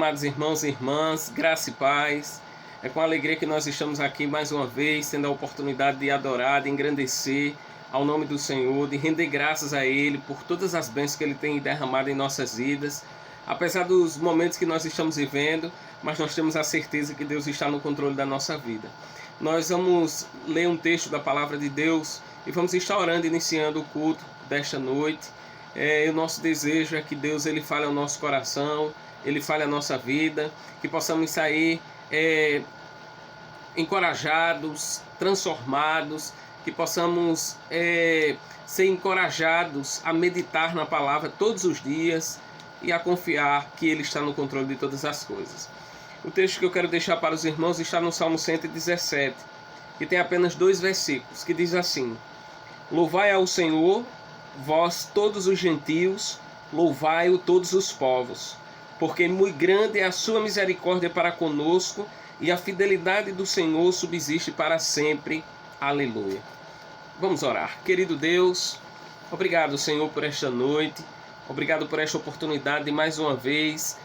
amados irmãos e irmãs, graça e paz. É com alegria que nós estamos aqui mais uma vez, tendo a oportunidade de adorar, de engrandecer ao nome do Senhor, de render graças a Ele por todas as bênçãos que Ele tem derramado em nossas vidas. Apesar dos momentos que nós estamos vivendo, mas nós temos a certeza que Deus está no controle da nossa vida. Nós vamos ler um texto da Palavra de Deus e vamos estar orando, iniciando o culto desta noite. O nosso desejo é que Deus ele fale ao nosso coração, Ele fale a nossa vida, que possamos sair encorajados, transformados, que possamos ser encorajados a meditar na palavra todos os dias e a confiar que Ele está no controle de todas as coisas. O texto que eu quero deixar para os irmãos está no Salmo 117, que tem apenas 2 versículos, que diz assim: Louvai ao Senhor, vós todos os gentios, louvai-o todos os povos, porque muito grande é a sua misericórdia para conosco, e a fidelidade do Senhor subsiste para sempre. Aleluia. Vamos orar. Querido Deus, obrigado, Senhor, por esta noite, obrigado por esta oportunidade de mais uma vez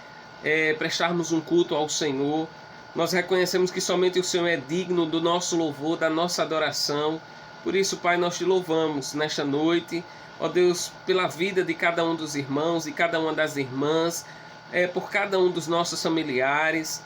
prestarmos um culto ao Senhor. Nós reconhecemos que somente o Senhor é digno do nosso louvor, da nossa adoração. Por isso, Pai, nós te louvamos nesta noite, ó Deus, pela vida de cada um dos irmãos e cada uma das irmãs, por cada um dos nossos familiares.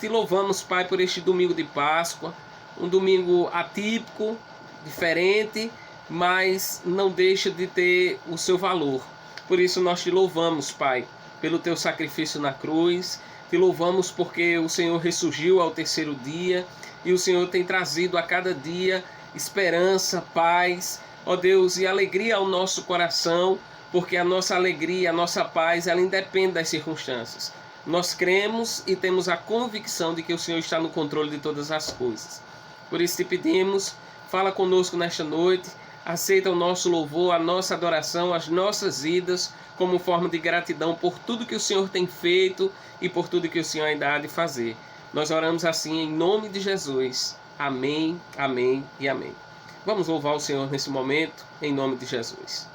Te louvamos, Pai, por este domingo de Páscoa, um domingo atípico, diferente, mas não deixa de ter o seu valor. Por isso nós te louvamos, Pai, pelo teu sacrifício na cruz. Te louvamos porque o Senhor ressurgiu ao 3º dia e o Senhor tem trazido a cada dia esperança, paz, ó Deus, e alegria ao nosso coração, porque a nossa alegria, a nossa paz, ela independe das circunstâncias. Nós cremos e temos a convicção de que o Senhor está no controle de todas as coisas. Por isso te pedimos, fala conosco nesta noite, aceita o nosso louvor, a nossa adoração, as nossas vidas, como forma de gratidão por tudo que o Senhor tem feito e por tudo que o Senhor ainda há de fazer. Nós oramos assim em nome de Jesus. Amém, amém e amém. Vamos louvar o Senhor nesse momento, em nome de Jesus.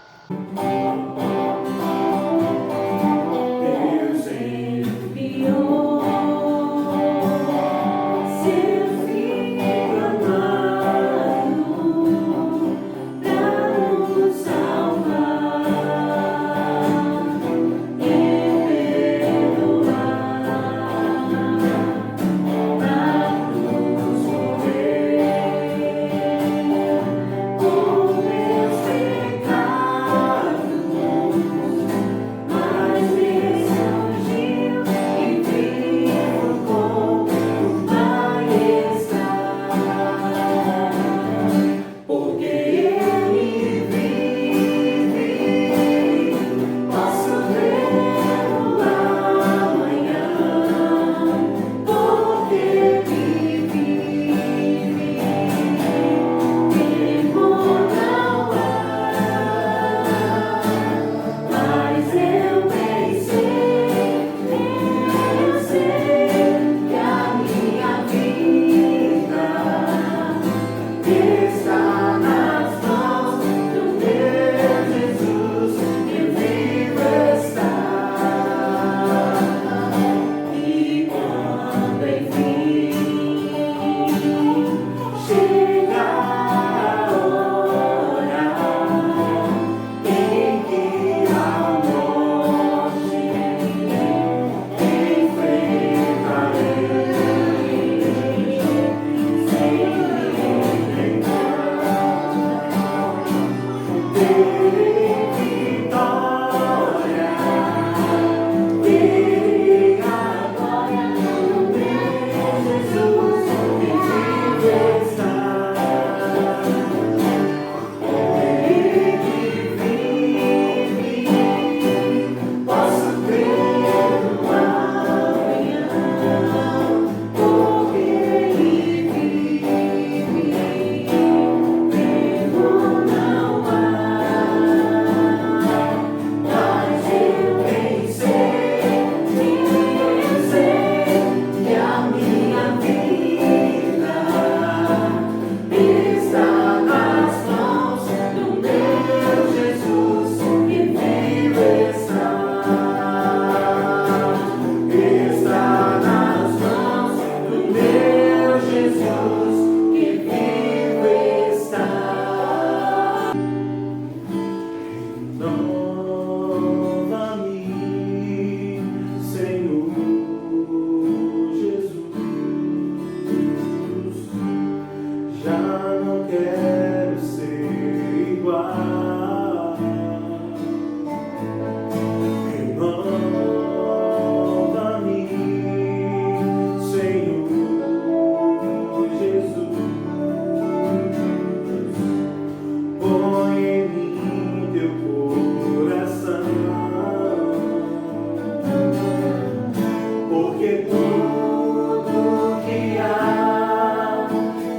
porque tudo que há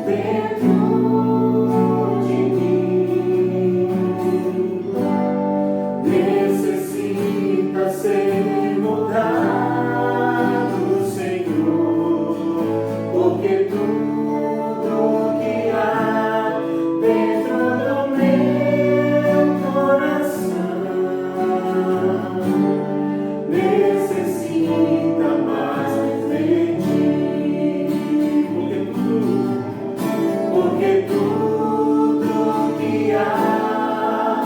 dentro de mim necessita ser mudado, Senhor, porque tudo que há dentro do meu coração necessita mais de ti, porque tudo que há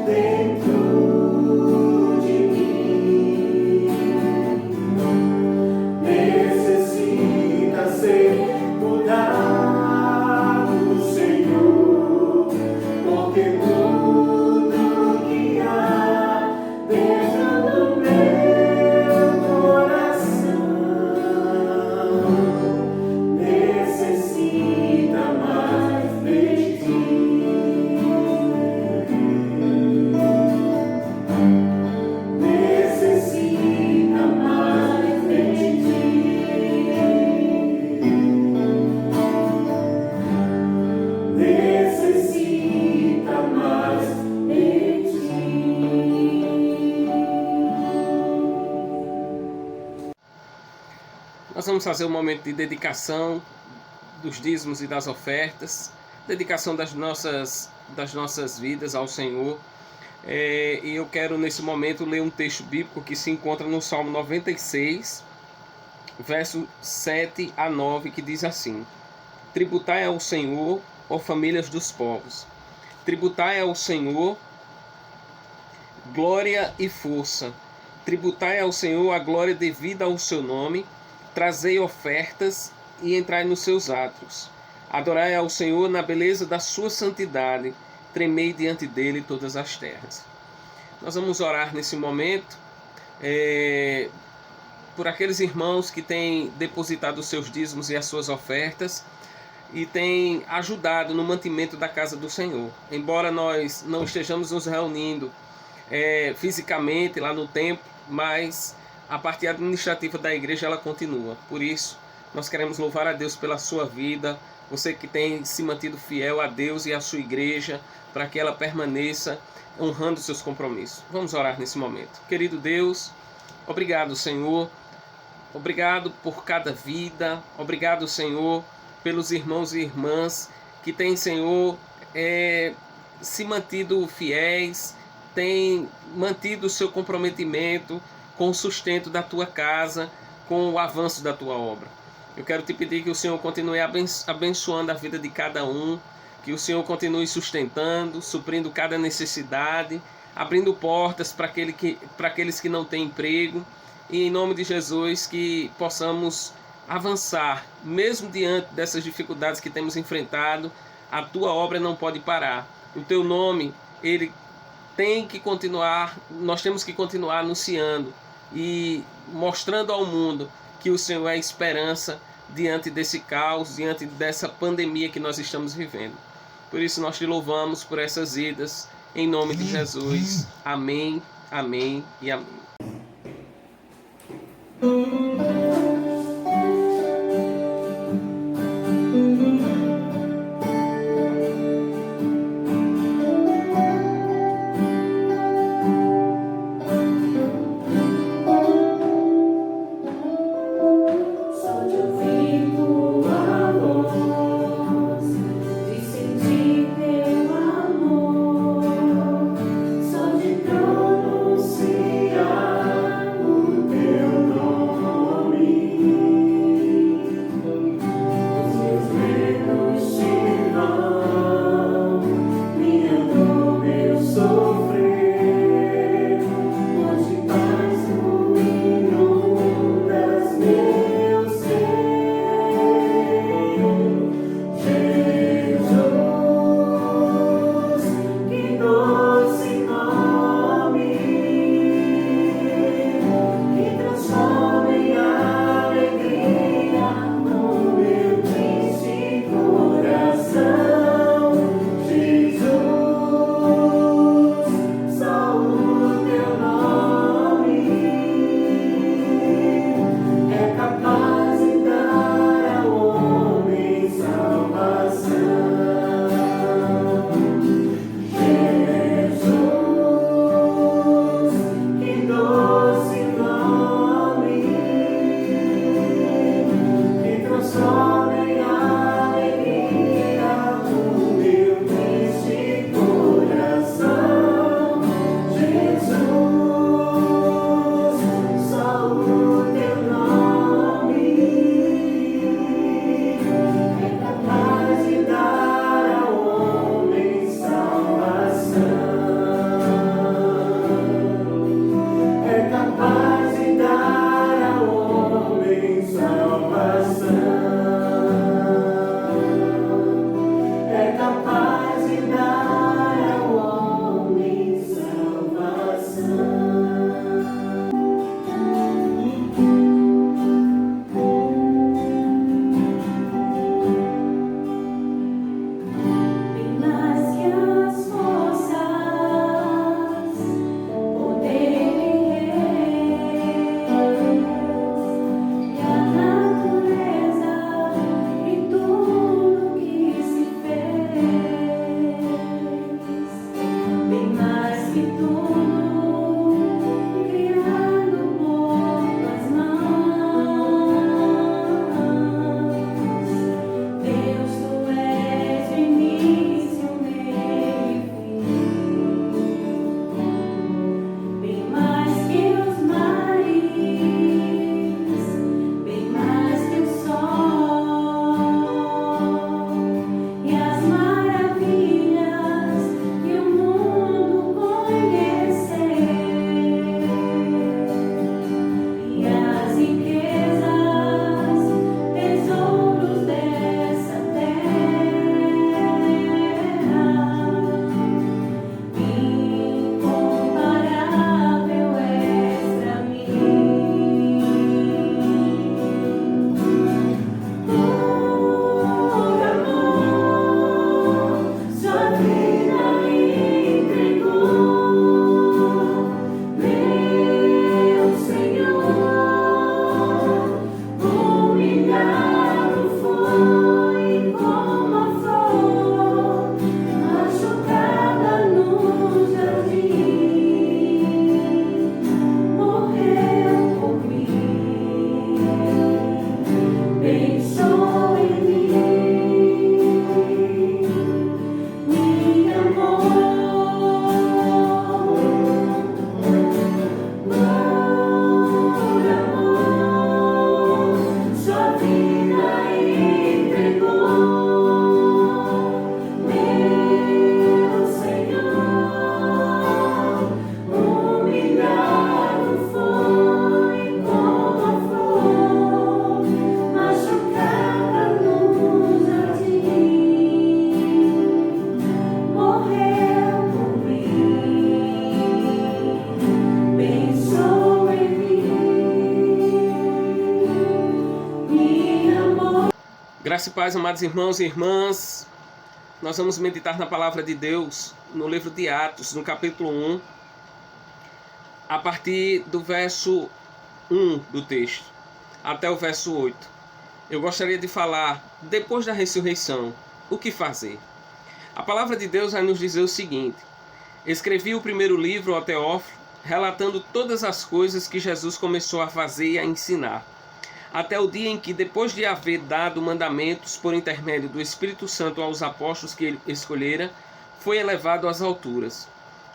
dentro de mim necessita ser mudado, Senhor, porque tudo que há dentro do meu coração necessita mais de ti. Necessita mais de ti. Necessita mais de ti. Nós vamos fazer um momento de dedicação dos dízimos e das ofertas, dedicação das nossas vidas ao Senhor. E eu quero nesse momento ler um texto bíblico que se encontra no Salmo 96, verso 7 a 9, que diz assim: Tributai ao Senhor, ó famílias dos povos, tributai ao Senhor glória e força, tributai ao Senhor a glória devida ao seu nome, trazei ofertas e entrai nos seus átrios. Adorai ao Senhor na beleza da sua santidade, tremei diante dele todas as terras. Nós vamos orar nesse momento por aqueles irmãos que têm depositado os seus dízimos e as suas ofertas e têm ajudado no mantimento da casa do Senhor. Embora nós não estejamos nos reunindo fisicamente lá no templo, mas a parte administrativa da igreja ela continua. Por isso, nós queremos louvar a Deus pela sua vida, você que tem se mantido fiel a Deus e à sua igreja, para que ela permaneça honrando seus compromissos. Vamos orar nesse momento. Querido Deus, obrigado, Senhor. Obrigado por cada vida. Obrigado, Senhor, pelos irmãos e irmãs que têm, Senhor, se mantido fiéis, têm mantido o seu comprometimento com o sustento da tua casa, com o avanço da tua obra. Eu quero te pedir que o Senhor continue abençoando a vida de cada um, que o Senhor continue sustentando, suprindo cada necessidade, abrindo portas para aqueles que não têm emprego. E em nome de Jesus que possamos avançar, mesmo diante dessas dificuldades que temos enfrentado. A tua obra não pode parar. O teu nome, ele tem que continuar, nós temos que continuar anunciando e mostrando ao mundo que o Senhor é a esperança diante desse caos, diante dessa pandemia que nós estamos vivendo. Por isso nós te louvamos por essas idas, em nome de Jesus. Amém, amém e amém. Só de pronunciar Graça e paz, amados irmãos e irmãs. Nós vamos meditar na palavra de Deus no livro de Atos, no capítulo 1, a partir do verso 1 do texto, até o verso 8. Eu gostaria de falar, depois da ressurreição, o que fazer? A palavra de Deus vai nos dizer o seguinte: escrevi o primeiro livro ao Teófilo, relatando todas as coisas que Jesus começou a fazer e a ensinar, até o dia em que, depois de haver dado mandamentos por intermédio do Espírito Santo aos apóstolos que ele escolhera, foi elevado às alturas.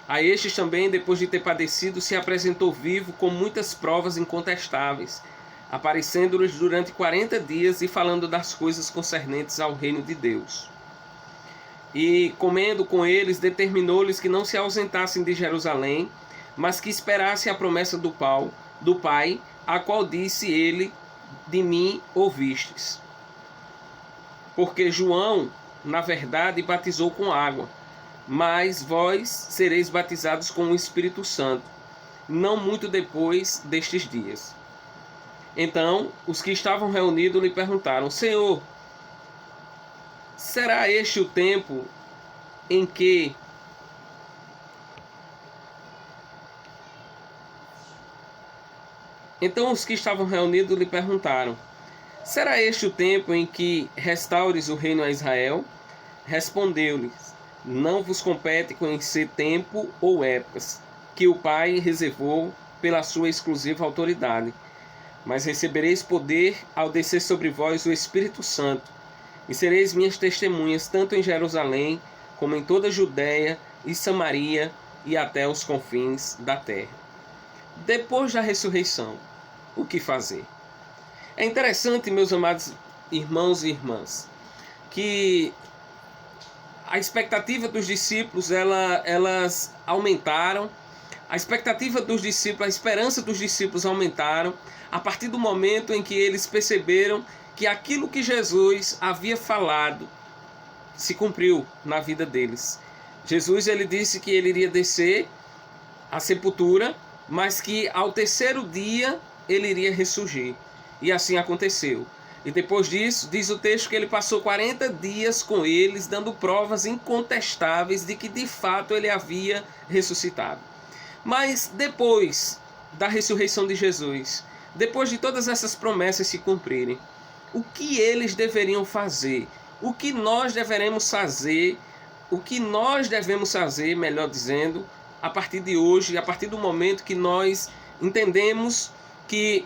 A estes também, depois de ter padecido, se apresentou vivo com muitas provas incontestáveis, aparecendo-lhes durante 40 dias e falando das coisas concernentes ao reino de Deus. E, comendo com eles, determinou-lhes que não se ausentassem de Jerusalém, mas que esperassem a promessa do Pai, a qual disse ele: de mim ouvistes. Porque João, na verdade, batizou com água, mas vós sereis batizados com o Espírito Santo, não muito depois destes dias. Então, os que estavam reunidos lhe perguntaram: Senhor, será este o tempo em que será este o tempo em que restaures o reino a Israel? Respondeu-lhes: não vos compete conhecer tempo ou épocas que o Pai reservou pela sua exclusiva autoridade, mas recebereis poder ao descer sobre vós o Espírito Santo, e sereis minhas testemunhas tanto em Jerusalém como em toda a Judéia e Samaria e até os confins da terra. Depois da ressurreição, o que fazer? É interessante, meus amados irmãos e irmãs, que a expectativa dos discípulos elas aumentaram, a expectativa dos discípulos, a esperança dos discípulos aumentaram a partir do momento em que eles perceberam que aquilo que Jesus havia falado se cumpriu na vida deles. Jesus, ele disse que ele iria descer à sepultura, mas que ao terceiro dia ele iria ressurgir. E assim aconteceu. E depois disso, diz o texto que ele passou 40 dias com eles, dando provas incontestáveis de que de fato ele havia ressuscitado. Mas depois da ressurreição de Jesus, depois de todas essas promessas se cumprirem, o que eles deveriam fazer? O que nós devemos fazer? O que nós devemos fazer, melhor dizendo, a partir de hoje, a partir do momento que nós entendemos que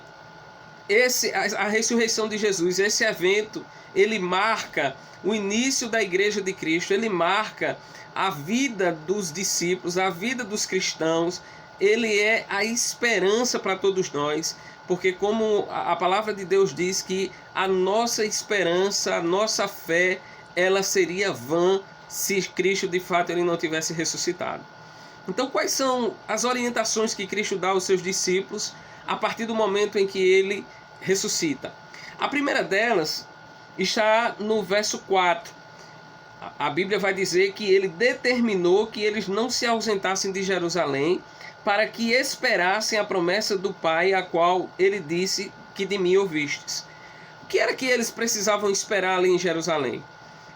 a ressurreição de Jesus, esse evento, ele marca o início da Igreja de Cristo, ele marca a vida dos discípulos, a vida dos cristãos, ele é a esperança para todos nós, porque como a palavra de Deus diz que a nossa esperança, a nossa fé, ela seria vã se Cristo de fato ele não tivesse ressuscitado. Então, quais são as orientações que Cristo dá aos seus discípulos a partir do momento em que ele ressuscita? A primeira delas está no verso 4. A Bíblia vai dizer que ele determinou que eles não se ausentassem de Jerusalém para que esperassem a promessa do Pai, a qual ele disse que de mim ouvistes. O que era que eles precisavam esperar ali em Jerusalém?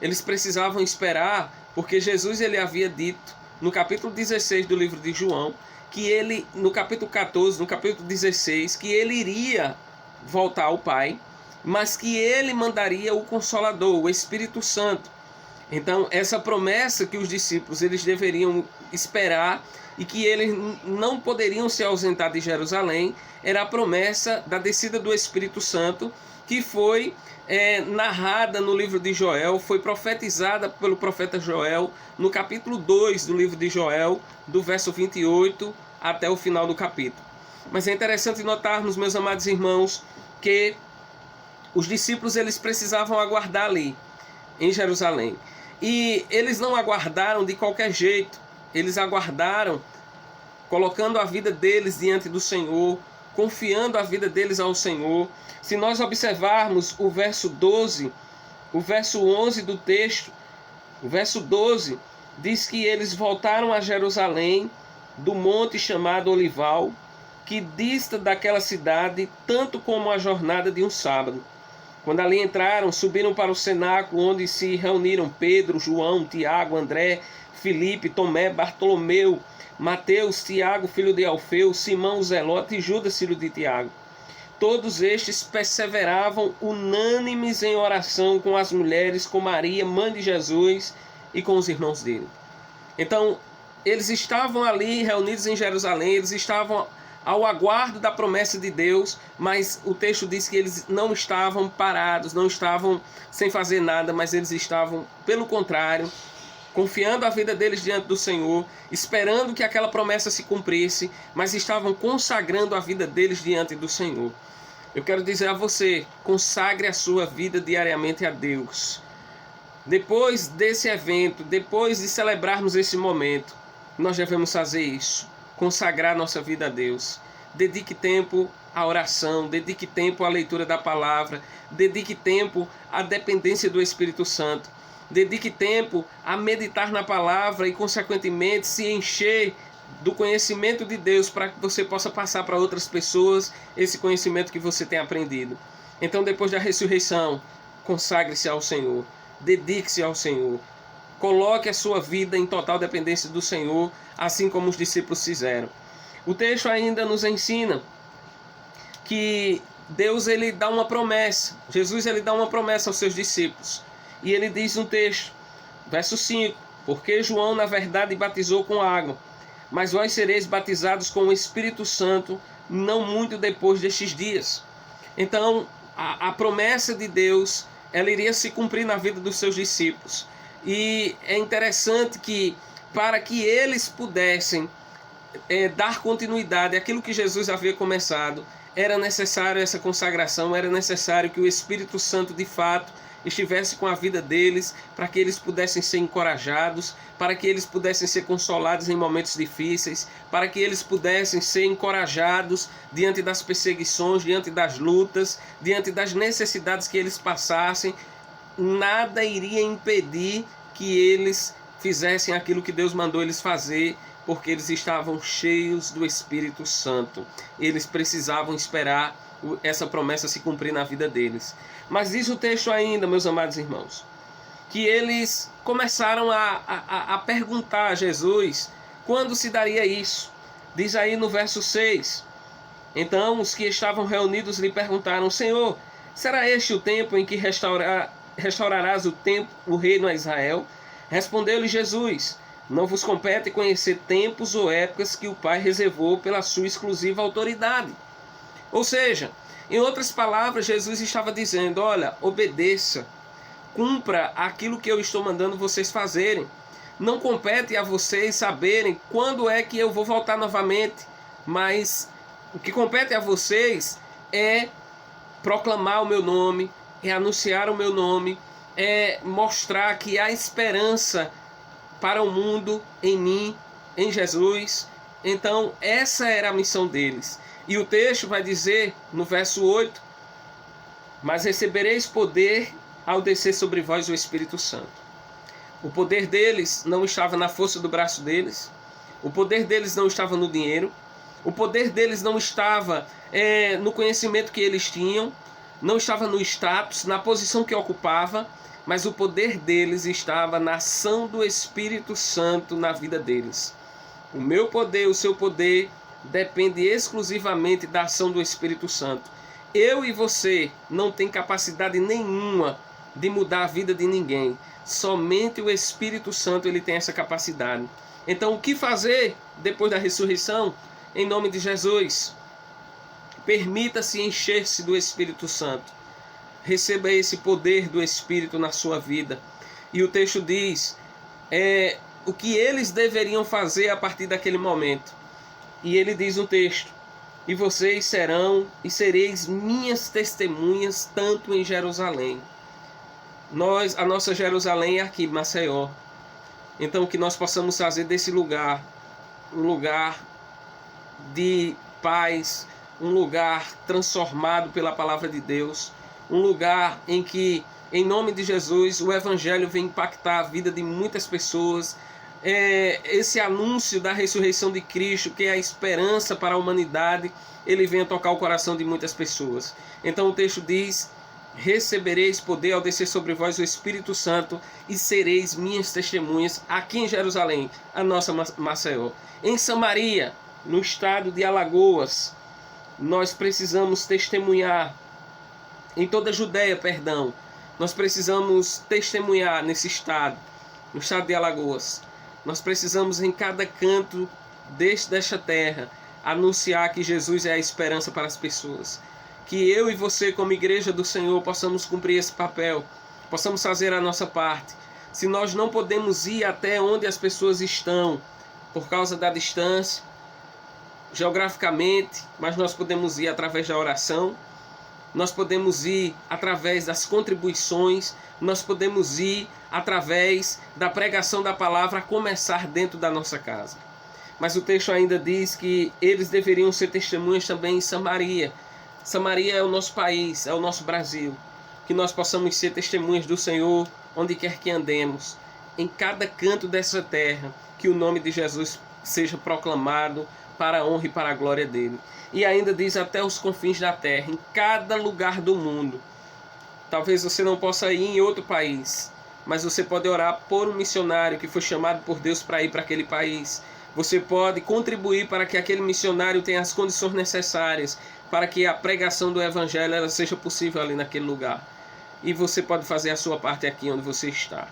Eles precisavam esperar porque Jesus ele havia dito no capítulo 16 do livro de João, que ele, no capítulo 14, no capítulo 16, que ele iria voltar ao Pai, mas que ele mandaria o Consolador, o Espírito Santo. Então, essa promessa que os discípulos eles deveriam esperar e que eles não poderiam se ausentar de Jerusalém, era a promessa da descida do Espírito Santo, que foi narrada no livro de Joel, foi profetizada pelo profeta Joel no capítulo 2 do livro de Joel, do verso 28 até o final do capítulo. Mas é interessante notarmos, meus amados irmãos, que os discípulos eles precisavam aguardar ali, em Jerusalém. E eles não aguardaram de qualquer jeito, eles aguardaram colocando a vida deles diante do Senhor, confiando a vida deles ao Senhor. Se nós observarmos o verso 12, o verso 11 do texto, o verso 12 diz que eles voltaram a Jerusalém do monte chamado Olival, que dista daquela cidade tanto como a jornada de um sábado. Quando ali entraram, subiram para o cenáculo, onde se reuniram Pedro, João, Tiago, André, Filipe, Tomé, Bartolomeu, Mateus, Tiago, filho de Alfeu, Simão o Zelote e Judas, filho de Tiago. Todos estes perseveravam unânimes em oração com as mulheres, com Maria, mãe de Jesus, e com os irmãos dele. Então, eles estavam ali reunidos em Jerusalém, eles estavam ao aguardo da promessa de Deus, mas o texto diz que eles não estavam parados, não estavam sem fazer nada, mas eles estavam, pelo contrário, confiando a vida deles diante do Senhor, esperando que aquela promessa se cumprisse, mas estavam consagrando a vida deles diante do Senhor. Eu quero dizer a você, consagre a sua vida diariamente a Deus. Depois desse evento, depois de celebrarmos esse momento, nós devemos fazer isso, consagrar nossa vida a Deus. Dedique tempo à oração, dedique tempo à leitura da palavra, dedique tempo à dependência do Espírito Santo, dedique tempo a meditar na palavra e, consequentemente, se encher do conhecimento de Deus para que você possa passar para outras pessoas esse conhecimento que você tem aprendido. Então, depois da ressurreição, consagre-se ao Senhor, dedique-se ao Senhor, coloque a sua vida em total dependência do Senhor, assim como os discípulos fizeram. O texto ainda nos ensina que Deus ele dá uma promessa, Jesus ele dá uma promessa aos seus discípulos. E ele diz no texto, verso 5, porque João na verdade batizou com água, mas vós sereis batizados com o Espírito Santo não muito depois destes dias. Então, a promessa de Deus, ela iria se cumprir na vida dos seus discípulos. E é interessante que, para que eles pudessem dar continuidade àquilo que Jesus havia começado, era necessário essa consagração, era necessário que o Espírito Santo, de fato, estivesse com a vida deles, para que eles pudessem ser encorajados, para que eles pudessem ser consolados em momentos difíceis, para que eles pudessem ser encorajados diante das perseguições, diante das lutas, diante das necessidades que eles passassem. Nada iria impedir que eles fizessem aquilo que Deus mandou eles fazer, porque eles estavam cheios do Espírito Santo. Eles precisavam esperar essa promessa se cumprir na vida deles. Mas diz o texto ainda, meus amados irmãos, que eles começaram a perguntar a Jesus quando se daria isso. Diz aí no verso 6, então os que estavam reunidos lhe perguntaram, Senhor, será este o tempo em que restaurarás o reino a Israel? Respondeu-lhe Jesus, não vos compete conhecer tempos ou épocas que o Pai reservou pela sua exclusiva autoridade. Ou seja, em outras palavras, Jesus estava dizendo, olha, obedeça, cumpra aquilo que eu estou mandando vocês fazerem. Não compete a vocês saberem quando é que eu vou voltar novamente, mas o que compete a vocês é proclamar o meu nome, é anunciar o meu nome, é mostrar que há esperança para o mundo em mim, em Jesus. Então, essa era a missão deles. E o texto vai dizer, no verso 8, mas recebereis poder ao descer sobre vós o Espírito Santo. O poder deles não estava na força do braço deles, o poder deles não estava no dinheiro, o poder deles não estava no conhecimento que eles tinham, não estava no status, na posição que ocupava, mas o poder deles estava na ação do Espírito Santo na vida deles. O meu poder, o seu poder, depende exclusivamente da ação do Espírito Santo. Eu e você não tem capacidade nenhuma de mudar a vida de ninguém. Somente o Espírito Santo ele tem essa capacidade. Então, o que fazer depois da ressurreição? Em nome de Jesus, permita-se encher-se do Espírito Santo. Receba esse poder do Espírito na sua vida. E o texto diz o que eles deveriam fazer a partir daquele momento. E ele diz no texto, e vocês serão e sereis minhas testemunhas tanto em Jerusalém. A nossa Jerusalém é aqui, Maceió. Então que nós possamos fazer desse lugar um lugar de paz, um lugar transformado pela palavra de Deus, um lugar em que, em nome de Jesus, o Evangelho vem impactar a vida de muitas pessoas. Esse anúncio da ressurreição de Cristo, que é a esperança para a humanidade, ele vem a tocar o coração de muitas pessoas. Então o texto diz recebereis poder ao descer sobre vós o Espírito Santo e sereis minhas testemunhas aqui em Jerusalém, a nossa Maceió, em Samaria, no estado de Alagoas. Nós precisamos testemunhar em toda a Judéia, perdão. Nós precisamos testemunhar nesse estado, no estado de Alagoas. Nós precisamos em cada canto desta terra anunciar que Jesus é a esperança para as pessoas. Que eu e você, como igreja do Senhor, possamos cumprir esse papel, possamos fazer a nossa parte. Se nós não podemos ir até onde as pessoas estão, por causa da distância, geograficamente, mas nós podemos ir através da oração, nós podemos ir através das contribuições, nós podemos ir através da pregação da palavra, a começar dentro da nossa casa. Mas o texto ainda diz que eles deveriam ser testemunhas também em Samaria. Samaria é o nosso país, é o nosso Brasil. Que nós possamos ser testemunhas do Senhor onde quer que andemos, em cada canto dessa terra, que o nome de Jesus seja proclamado para a honra e para a glória dele. E ainda diz até os confins da terra, em cada lugar do mundo. Talvez você não possa ir em outro país, mas você pode orar por um missionário que foi chamado por Deus para ir para aquele país. Você pode contribuir para que aquele missionário tenha as condições necessárias para que a pregação do Evangelho ela seja possível ali naquele lugar. E você pode fazer a sua parte aqui onde você está.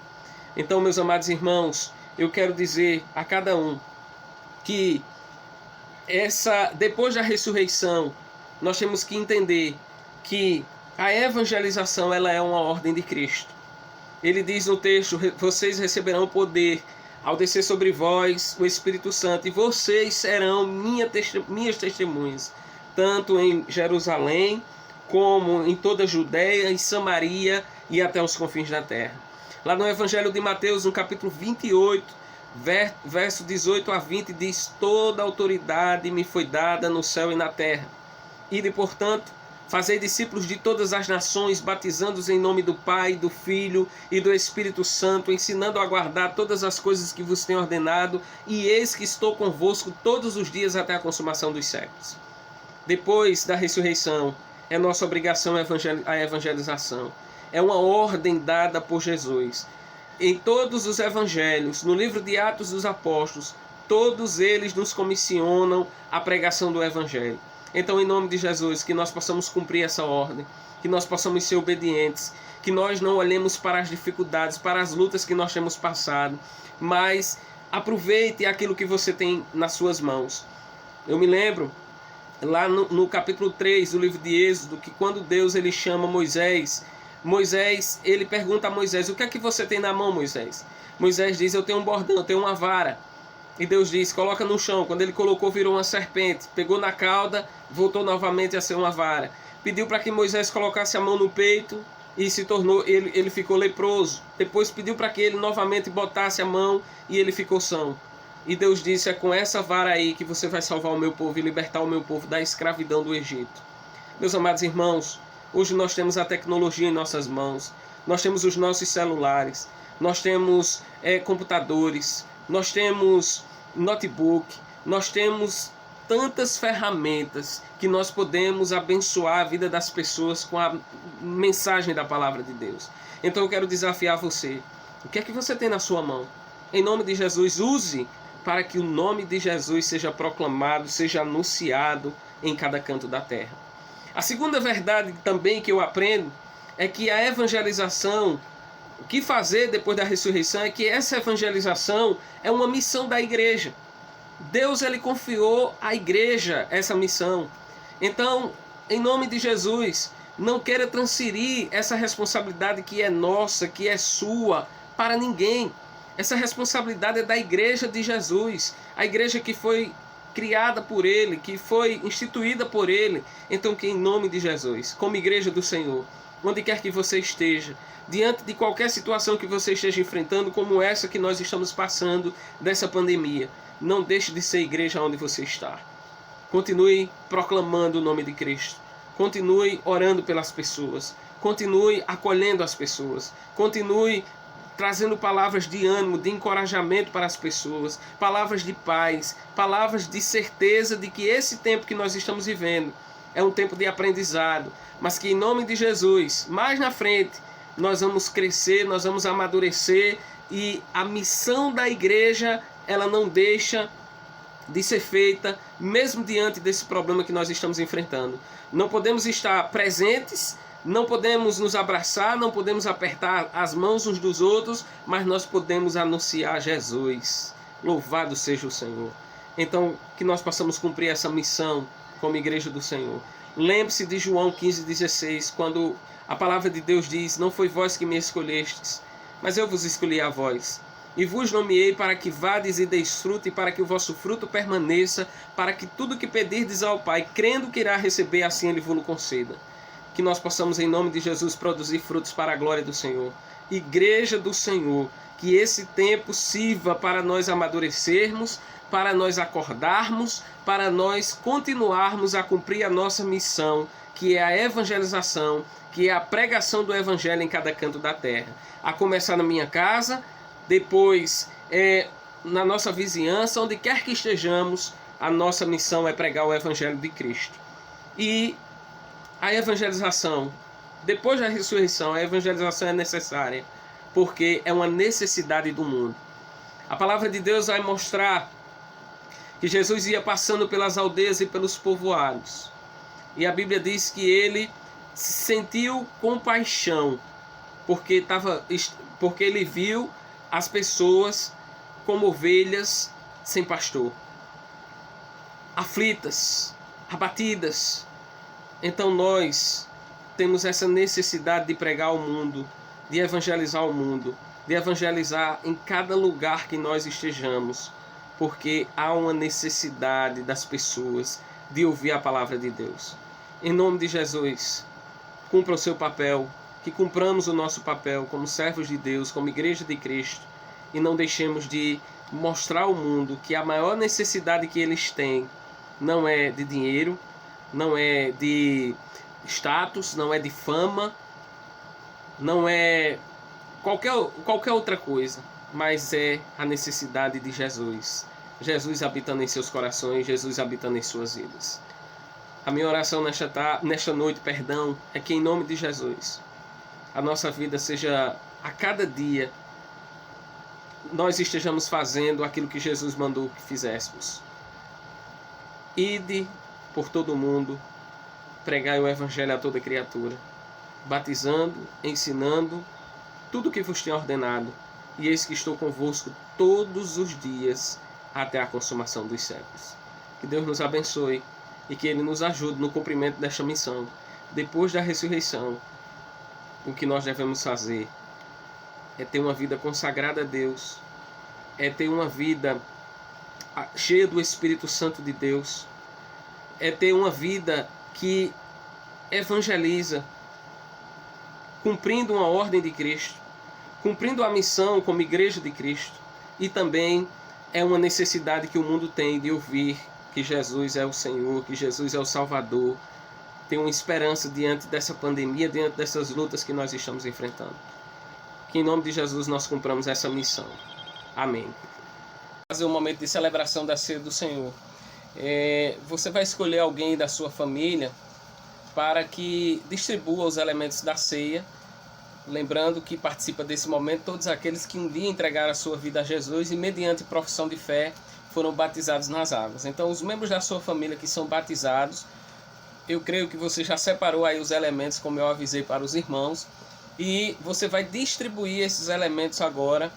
Então, meus amados irmãos, eu quero dizer a cada um que depois da ressurreição, nós temos que entender que a evangelização ela é uma ordem de Cristo. Ele diz no texto, vocês receberão poder ao descer sobre vós o Espírito Santo, e vocês serão minhas testemunhas, tanto em Jerusalém, como em toda a Judéia, em Samaria e até os confins da terra. Lá no Evangelho de Mateus, no capítulo 28, verso 18 a 20, diz: toda autoridade me foi dada no céu e na terra. Ide, portanto, fazei discípulos de todas as nações, batizando-os em nome do Pai, do Filho e do Espírito Santo, ensinando a guardar todas as coisas que vos tenho ordenado, e eis que estou convosco todos os dias até a consumação dos séculos. Depois da ressurreição, é nossa obrigação a evangelização. É uma ordem dada por Jesus. Em todos os evangelhos, no livro de Atos dos Apóstolos, todos eles nos comissionam a pregação do evangelho. Então, em nome de Jesus, que nós possamos cumprir essa ordem, que nós possamos ser obedientes, que nós não olhemos para as dificuldades, para as lutas que nós temos passado, mas aproveite aquilo que você tem nas suas mãos. Eu me lembro, lá no capítulo 3 do livro de Êxodo, que quando Deus ele chama Moisés, ele pergunta a Moisés: o que é que você tem na mão, Moisés? Moisés diz: eu tenho um bordão, eu tenho uma vara. E Deus diz: coloca no chão. Quando ele colocou, virou uma serpente. Pegou na cauda, voltou novamente a ser uma vara. Pediu para que Moisés colocasse a mão no peito e ele ficou leproso. Depois pediu para que ele novamente botasse a mão e ele ficou são. E Deus disse: é com essa vara aí que você vai salvar o meu povo e libertar o meu povo da escravidão do Egito. Meus amados irmãos, hoje nós temos a tecnologia em nossas mãos. Nós temos os nossos celulares. Nós temos computadores. Nós temos notebook. Nós temos tantas ferramentas que nós podemos abençoar a vida das pessoas com a mensagem da palavra de Deus. Então eu quero desafiar você. O que é que você tem na sua mão? Em nome de Jesus, use para que o nome de Jesus seja proclamado, seja anunciado em cada canto da terra. A segunda verdade também que eu aprendo é que a evangelização, o que fazer depois da ressurreição, é que essa evangelização é uma missão da igreja. Deus ele confiou à igreja essa missão. Então, em nome de Jesus, não queira transferir essa responsabilidade que é nossa, que é sua, para ninguém. Essa responsabilidade é da igreja de Jesus, a igreja que foi criada por Ele, que foi instituída por Ele. Então que em nome de Jesus, como igreja do Senhor, onde quer que você esteja, diante de qualquer situação que você esteja enfrentando, como essa que nós estamos passando, dessa pandemia, não deixe de ser igreja onde você está. Continue proclamando o nome de Cristo. Continue orando pelas pessoas. Continue acolhendo as pessoas. Continue trazendo palavras de ânimo, de encorajamento para as pessoas, palavras de paz, palavras de certeza de que esse tempo que nós estamos vivendo é um tempo de aprendizado, mas que em nome de Jesus, mais na frente, nós vamos crescer, nós vamos amadurecer, e a missão da igreja, ela não deixa de ser feita, mesmo diante desse problema que nós estamos enfrentando. Não podemos estar presentes, não podemos nos abraçar, não podemos apertar as mãos uns dos outros, mas nós podemos anunciar Jesus. Louvado seja o Senhor. Então, que nós possamos cumprir essa missão como igreja do Senhor. Lembre-se de João 15,16, quando a palavra de Deus diz: não foi vós que me escolhestes, mas eu vos escolhi a vós. E vos nomeei para que vades e deis fruto, e para que o vosso fruto permaneça, para que tudo que pedirdes ao Pai, crendo que irá receber, assim Ele vos conceda. Que nós possamos, em nome de Jesus, produzir frutos para a glória do Senhor. Igreja do Senhor, que esse tempo sirva para nós amadurecermos, para nós acordarmos, para nós continuarmos a cumprir a nossa missão, que é a evangelização, que é a pregação do Evangelho em cada canto da terra. A começar na minha casa, depois na nossa vizinhança, onde quer que estejamos, a nossa missão é pregar o Evangelho de Cristo. E a evangelização, depois da ressurreição, a evangelização é necessária, porque é uma necessidade do mundo. A palavra de Deus vai mostrar que Jesus ia passando pelas aldeias e pelos povoados. E a Bíblia diz que ele sentiu compaixão, porque ele viu as pessoas como ovelhas sem pastor, aflitas, abatidas. Então nós temos essa necessidade de pregar ao mundo, de evangelizar o mundo, de evangelizar em cada lugar que nós estejamos, porque há uma necessidade das pessoas de ouvir a palavra de Deus. Em nome de Jesus, cumpra o seu papel, que cumpramos o nosso papel como servos de Deus, como igreja de Cristo, e não deixemos de mostrar ao mundo que a maior necessidade que eles têm não é de dinheiro, não é de status, não é de fama, não é qualquer outra coisa, mas é a necessidade de Jesus. Jesus habitando em seus corações, Jesus habitando em suas vidas. A minha oração nesta noite, é que em nome de Jesus, a nossa vida seja, a cada dia, nós estejamos fazendo aquilo que Jesus mandou que fizéssemos. Ide por todo o mundo, pregai o Evangelho a toda criatura, batizando, ensinando, tudo o que vos tenho ordenado, e eis que estou convosco todos os dias, até a consumação dos séculos. Que Deus nos abençoe e que Ele nos ajude no cumprimento desta missão. Depois da ressurreição, o que nós devemos fazer é ter uma vida consagrada a Deus, é ter uma vida cheia do Espírito Santo de Deus, é ter uma vida que evangeliza, cumprindo uma ordem de Cristo, cumprindo a missão como igreja de Cristo, e também é uma necessidade que o mundo tem de ouvir que Jesus é o Senhor, que Jesus é o Salvador. Tem uma esperança diante dessa pandemia, diante dessas lutas que nós estamos enfrentando. Que em nome de Jesus nós cumpramos essa missão. Amém. Fazer um momento de celebração da ceia do Senhor. Você vai escolher alguém da sua família para que distribua os elementos da ceia, lembrando que participa desse momento todos aqueles que um dia entregaram a sua vida a Jesus e mediante profissão de fé foram batizados nas águas. Então os membros da sua família que são batizados, eu creio que você já separou aí os elementos, como eu avisei para os irmãos, e você vai distribuir esses elementos agora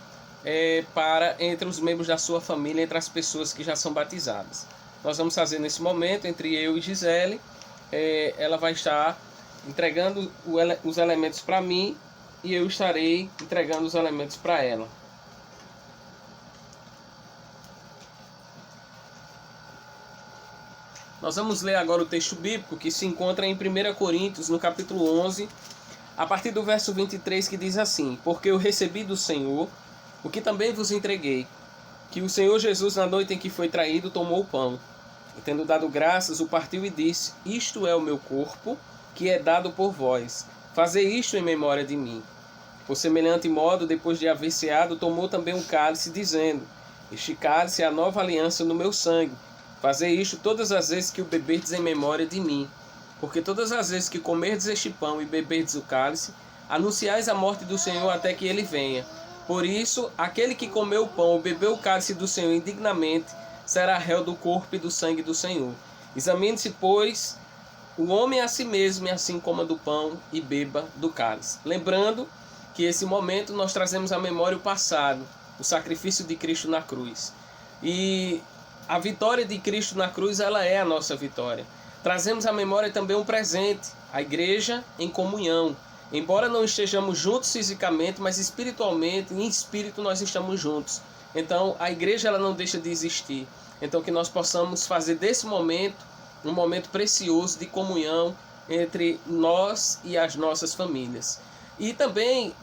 para entre os membros da sua família, entre as pessoas que já são batizadas. Nós vamos fazer nesse momento, entre eu e Gisele, ela vai estar entregando os elementos para mim e eu estarei entregando os elementos para ela. Nós vamos ler agora o texto bíblico que se encontra em 1 Coríntios, no capítulo 11, a partir do verso 23, que diz assim: porque eu recebi do Senhor o que também vos entreguei, que o Senhor Jesus, na noite em que foi traído, tomou o pão, e tendo dado graças, o partiu e disse: isto é o meu corpo, que é dado por vós. Fazei isto em memória de mim. Por semelhante modo, depois de haver ceado, tomou também um cálice, dizendo: este cálice é a nova aliança no meu sangue. Fazei isto todas as vezes que o beberdes em memória de mim. Porque todas as vezes que comerdes este pão e beberdes o cálice, anunciais a morte do Senhor até que ele venha. Por isso, aquele que comeu o pão ou bebeu o cálice do Senhor indignamente, será réu do corpo e do sangue do Senhor. Examine-se, pois, o homem a si mesmo, e assim coma do pão e beba do cálice. Lembrando que esse momento nós trazemos à memória o passado, o sacrifício de Cristo na cruz. E a vitória de Cristo na cruz, ela é a nossa vitória. Trazemos à memória também um presente, a igreja em comunhão. Embora não estejamos juntos fisicamente, mas espiritualmente, em espírito, nós estamos juntos. Então, a igreja ela não deixa de existir. Então, que nós possamos fazer desse momento um momento precioso de comunhão entre nós e as nossas famílias. E também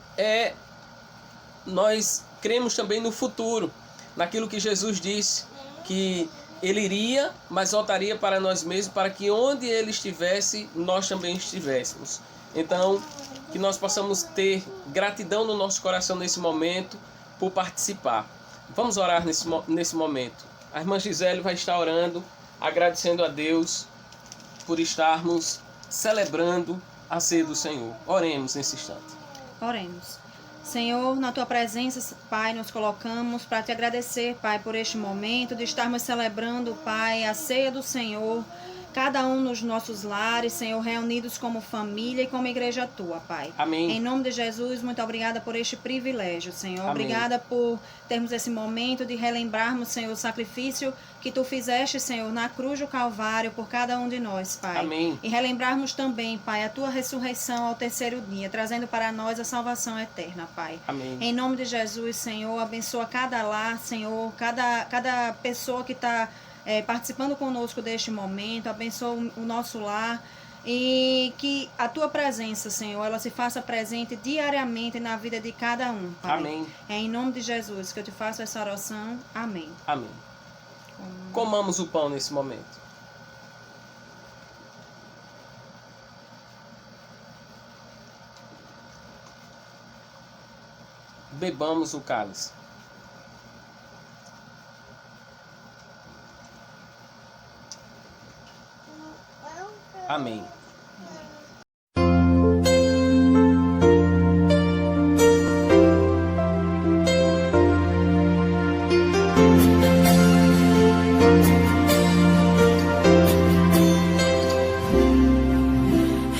nós cremos também no futuro, naquilo que Jesus disse, que ele iria, mas voltaria para nós mesmos, para que onde ele estivesse, nós também estivéssemos. Então, que nós possamos ter gratidão no nosso coração nesse momento por participar. Vamos orar nesse momento. A irmã Gisele vai estar orando, agradecendo a Deus por estarmos celebrando a ceia do Senhor. Oremos nesse instante. Oremos. Senhor, na Tua presença, Pai, nos colocamos para Te agradecer, Pai, por este momento de estarmos celebrando, Pai, a ceia do Senhor, cada um nos nossos lares, Senhor, reunidos como família e como igreja Tua, Pai. Amém. Em nome de Jesus, muito obrigada por este privilégio, Senhor. Amém. Obrigada por termos esse momento de relembrarmos, Senhor, o sacrifício que Tu fizeste, Senhor, na cruz do Calvário por cada um de nós, Pai. Amém. E relembrarmos também, Pai, a Tua ressurreição ao terceiro dia, trazendo para nós a salvação eterna, Pai. Amém. Em nome de Jesus, Senhor, abençoa cada lar, Senhor, cada pessoa que está participando conosco deste momento, abençoa o nosso lar e que a Tua presença, Senhor, ela se faça presente diariamente na vida de cada um, Pai. Amém. É em nome de Jesus que eu te faço essa oração. Amém. Amém. Comamos o pão nesse momento. Bebamos o cálice. Amém.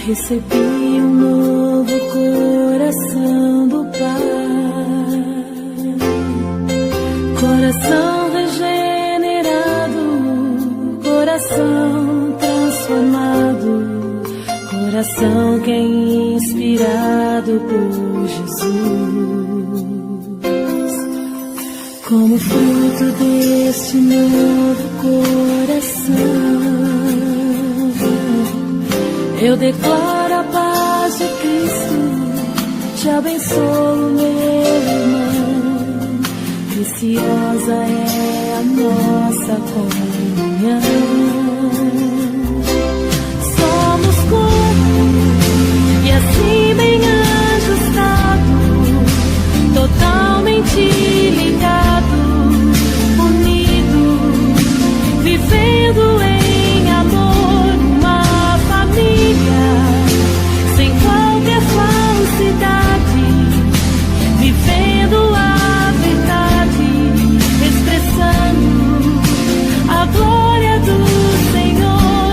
Recebi um novo coração do Pai, coração regenerado, coração transformado, coração que é inspirado por Jesus. Como fruto deste novo coração, eu declaro a paz de Cristo, te abençoo, meu irmão. Preciosa é a nossa comunhão. Somos corpo e assim bem ajustado, totalmente ligado, unido, vivendo em amor, uma família, sem qualquer falsidade, vivendo a verdade, expressando a glória do Senhor.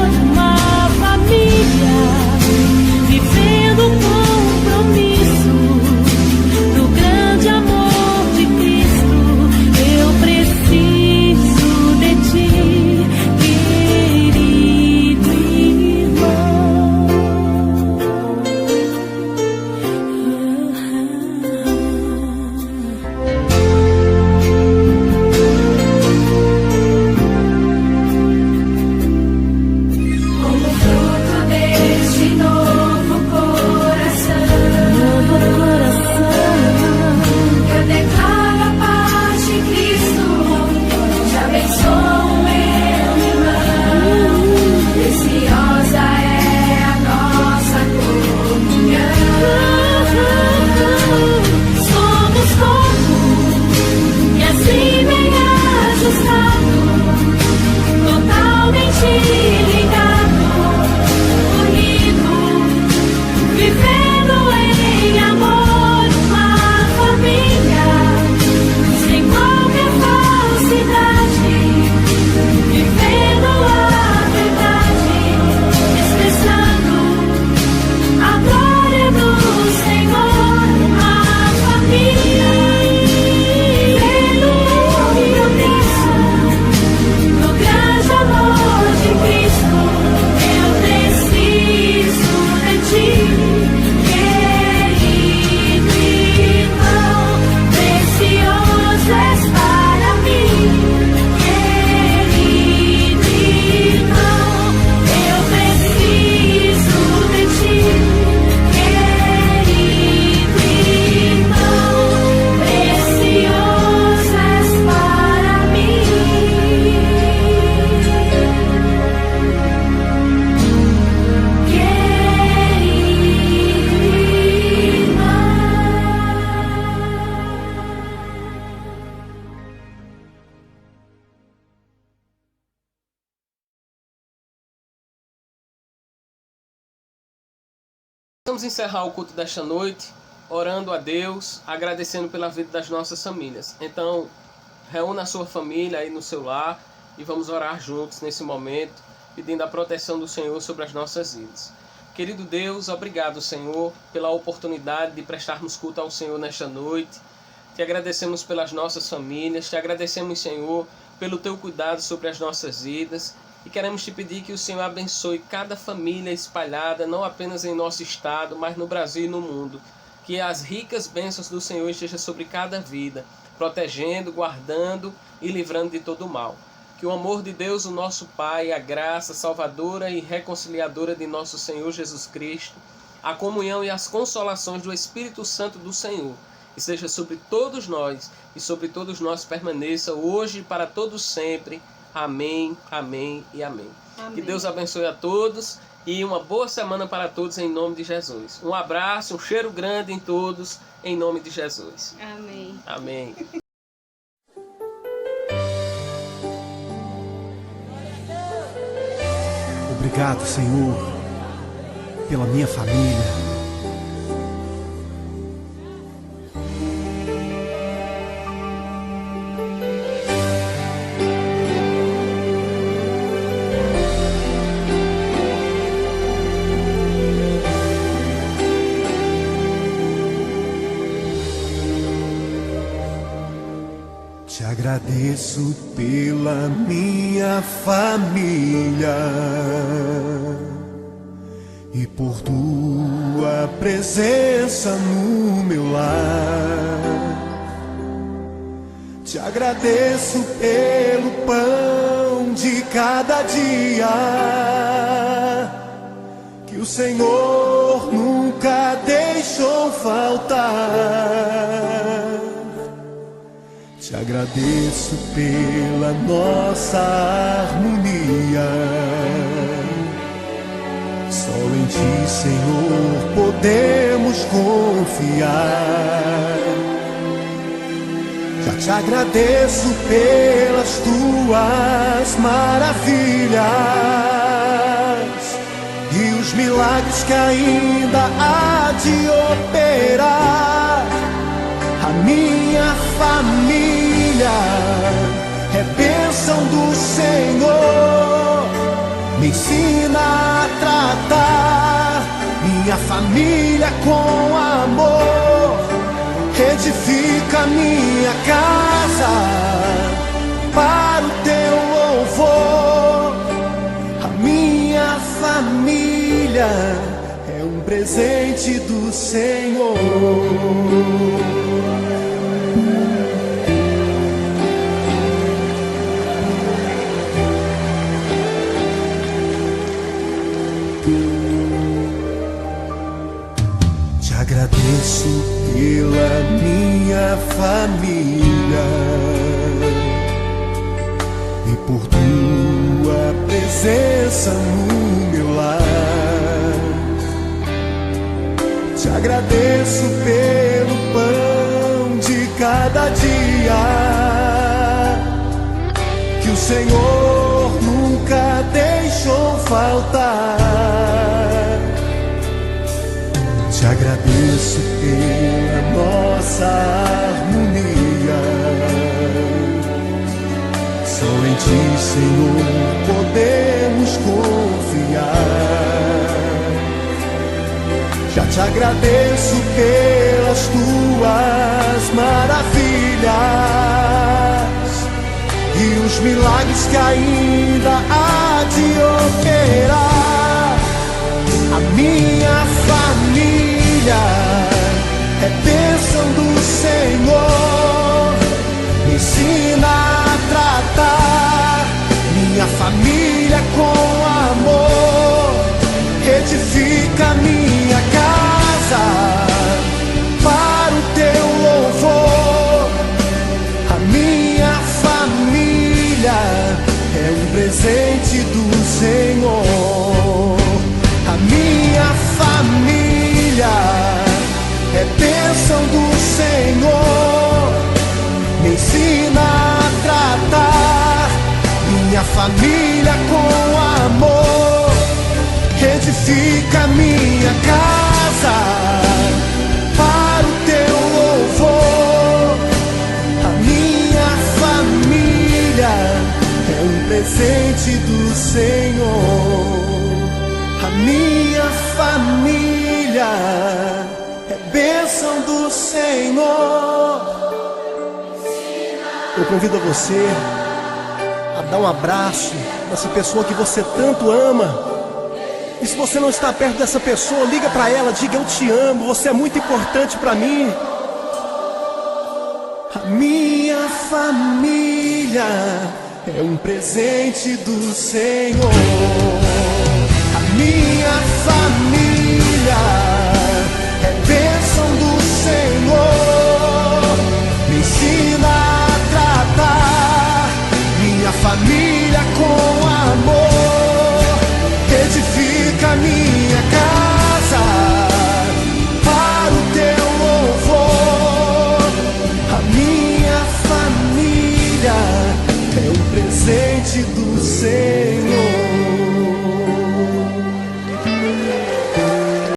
Vamos encerrar o culto desta noite orando a Deus, agradecendo pela vida das nossas famílias. Então, reúna a sua família aí no seu lar e vamos orar juntos nesse momento, pedindo a proteção do Senhor sobre as nossas vidas. Querido Deus, obrigado, Senhor, pela oportunidade de prestarmos culto ao Senhor nesta noite. Te agradecemos pelas nossas famílias, te agradecemos, Senhor, pelo teu cuidado sobre as nossas vidas. E queremos te pedir que o Senhor abençoe cada família espalhada, não apenas em nosso estado, mas no Brasil e no mundo. Que as ricas bênçãos do Senhor estejam sobre cada vida, protegendo, guardando e livrando de todo o mal. Que o amor de Deus, o nosso Pai, a graça salvadora e reconciliadora de nosso Senhor Jesus Cristo, a comunhão e as consolações do Espírito Santo do Senhor, esteja sobre todos nós e sobre todos nós permaneça hoje e para todos sempre. Amém, amém e amém. Que Deus abençoe a todos e uma boa semana para todos em nome de Jesus. Um abraço, um cheiro grande em todos em nome de Jesus. Amém. Amém. Obrigado, Senhor, pela minha família. Te agradeço pela minha família e por tua presença no meu lar. Te agradeço pelo pão de cada dia que o Senhor nunca deixou faltar. Te agradeço pela nossa harmonia. Só em Ti, Senhor, podemos confiar. Já te agradeço pelas Tuas maravilhas e os milagres que ainda há de operar. A minha família é bênção do Senhor. Me ensina a tratar minha família com amor. Edifica minha casa para o Teu louvor. A minha família é um presente do Senhor. Te agradeço pela minha família e por Tua presença no meu lar. Te agradeço pelo pão de cada dia que o Senhor nunca deixou faltar. Te agradeço pela nossa harmonia. Só em Ti, Senhor, podemos confiar. Já te agradeço pelas Tuas maravilhas e os milagres que ainda há de operar. A minha família é bênção do Senhor. Me ensina a tratar minha família com amor. Edifica minha casa para o Teu louvor. A minha família é um presente do Senhor. A minha família é bênção do Senhor. Me ensina a tratar minha família com amor. Edifica minha casa para o teu louvor. A minha família é um presente do Senhor. A minha família é bênção do Senhor. Eu convido você a dar um abraço nessa pessoa que você tanto ama. E se você não está perto dessa pessoa, liga para ela, diga: eu te amo, você é muito importante para mim. A minha família é um presente do Senhor. A minha família é bênção do Senhor. Me ensina a tratar minha família